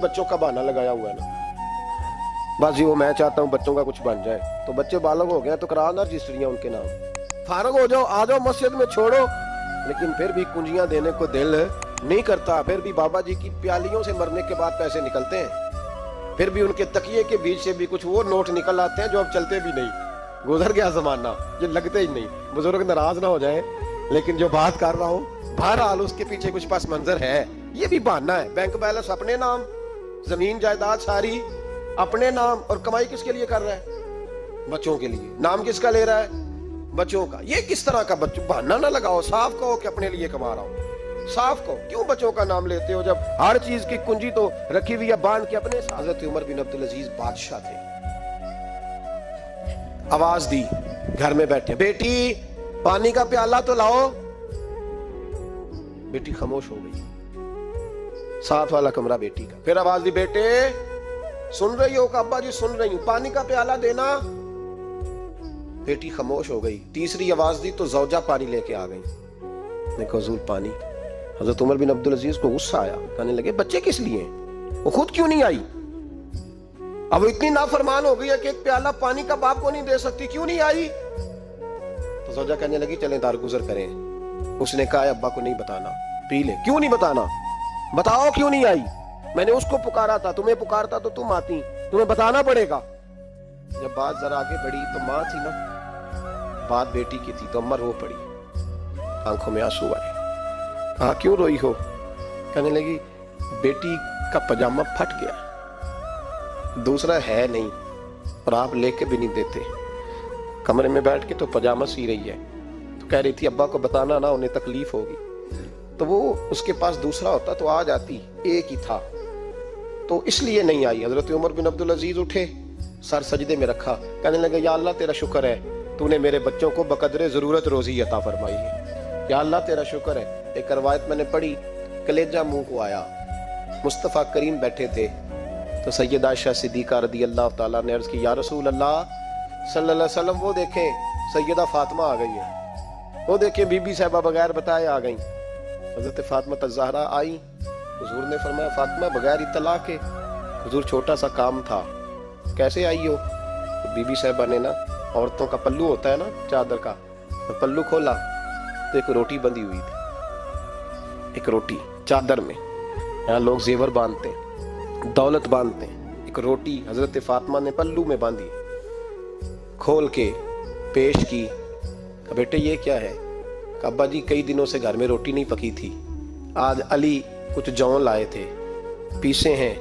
बच्चों का बहाना लगाया हुआ है ना, बस जी वो मैं चाहता हूँ बच्चों का कुछ बन जाए। तो बच्चे बालक हो गए तो करा ना रजिस्ट्रियाँ उनके नाम, फारग हो जाओ, आ जाओ मस्जिद में छोड़ो। लेकिन फिर भी कुंजियां देने को दिल नहीं करता। फिर भी बाबा जी की प्यालियों से मरने के बाद पैसे निकलते हैं, फिर भी उनके तकिए के बीच से भी कुछ वो नोट निकल आते हैं जो अब चलते भी नहीं। गुजर गया जमाना, ये लगते ही नहीं। बुजुर्ग नाराज ना हो जाए, लेकिन जो बात कर रहा हूँ बहरहाल उसके पीछे कुछ पस मंजर है। ये भी बहाना है। बैंक बैलेंस अपने नाम, जमीन जायदाद सारी अपने नाम, और कमाई किसके लिए कर रहा है? बच्चों के लिए। नाम किसका ले रहा है? बच्चों का। ये किस तरह का बच्चों? बहाना ना लगाओ, साफ कहो कि अपने लिए कमा रहा हूं। साफ कहो, क्यों बच्चों का नाम लेते हो जब हर चीज की कुंजी तो रखी हुई है बांध के अपने। हजरत उमर बिन अब्दुल अजीज बादशाह थे। आवाज दी घर में बैठे, बेटी पानी का प्याला तो लाओ। बेटी खामोश हो गई। साथ वाला कमरा बेटी का। फिर आवाज दी, बेटे सुन रही हो? अब्बा जी सुन रही हूं, पानी का प्याला देना। बेटी खामोश हो गई। तीसरी आवाज दी तो जौजा पानी लेके आ गई। देखो हुजूर पानी। हजरत उमर बिन अब्दुल अजीज को गुस्सा आया, कहने लगे बच्चे किस लिए? वो खुद क्यों नहीं आई? अब वो इतनी नाफरमान हो गई है कि एक प्याला पानी का बाप को नहीं दे सकती, क्यों नहीं आई? तो जौजा कहने लगी चलें दारगुजर करें। उसने कहा अब्बा को नहीं बताना, पी ले। क्यों नहीं बताना? बताओ क्यों नहीं आई? मैंने उसको पुकारा था, तुम्हें पुकारता तो तुम आती, तुम्हें बताना पड़ेगा। जब बात जरा आगे बढ़ी तो माँ थी ना, बात बेटी की थी, तो अम्मा रो पड़ी, आंखों में आंसू आए। कहा क्यों रोई हो? कहने लगी बेटी का पजामा फट गया, दूसरा है नहीं, और आप लेके भी नहीं देते। कमरे में बैठ के तो पजामा सी रही है, तो कह रही थी अब्बा को बताना ना, उन्हें तकलीफ होगी। तो वो उसके पास दूसरा होता तो आ जाती, एक ही था, तो इसलिए नहीं आई। हजरत उमर बिन अब्दुल अजीज उठे, सर सजदे में रखा, कहने लगे या अल्लाह तेरा शुक्र है, तूने मेरे बच्चों को बकदरे जरूरत रोजी अता फरमाई है। या अल्लाह तेरा शुक्र है। एक रवायत मैंने पढ़ी, कलेजा मुंह को आया। मुस्तफ़ा करीम बैठे थे, तो सैयदा आयशा सिद्दीक़ा रज़ी अल्लाह ताला ने अर्ज़ की या रसूल अल्लाह सल्लल्लाहु अलैहि वसल्लम, वो देखें सैयदा फातिमा आ गई है, वो देखें बीबी साहिबा बगैर बताए आ गई। हज़रत फातिमा ज़हरा आई, हुजूर ने फरमाया फातिमा बगैर इत्तला के। हुजूर छोटा सा काम था, कैसे आई हो? तो बीबी साहिबा ने ना, औरतों का पल्लू होता है ना चादर का, तो पल्लू खोला तो एक रोटी बंधी हुई थी। एक रोटी चादर में, यहाँ लोग जेवर बांधते हैं, दौलत बांधते हैं, एक रोटी हजरत फातिमा ने पल्लू में बांधी, खोल के पेश की। बेटे ये क्या है? अब्बा जी कई दिनों से घर में रोटी नहीं पकी थी, आज अली कुछ जौ लाए थे, पीसे हैं,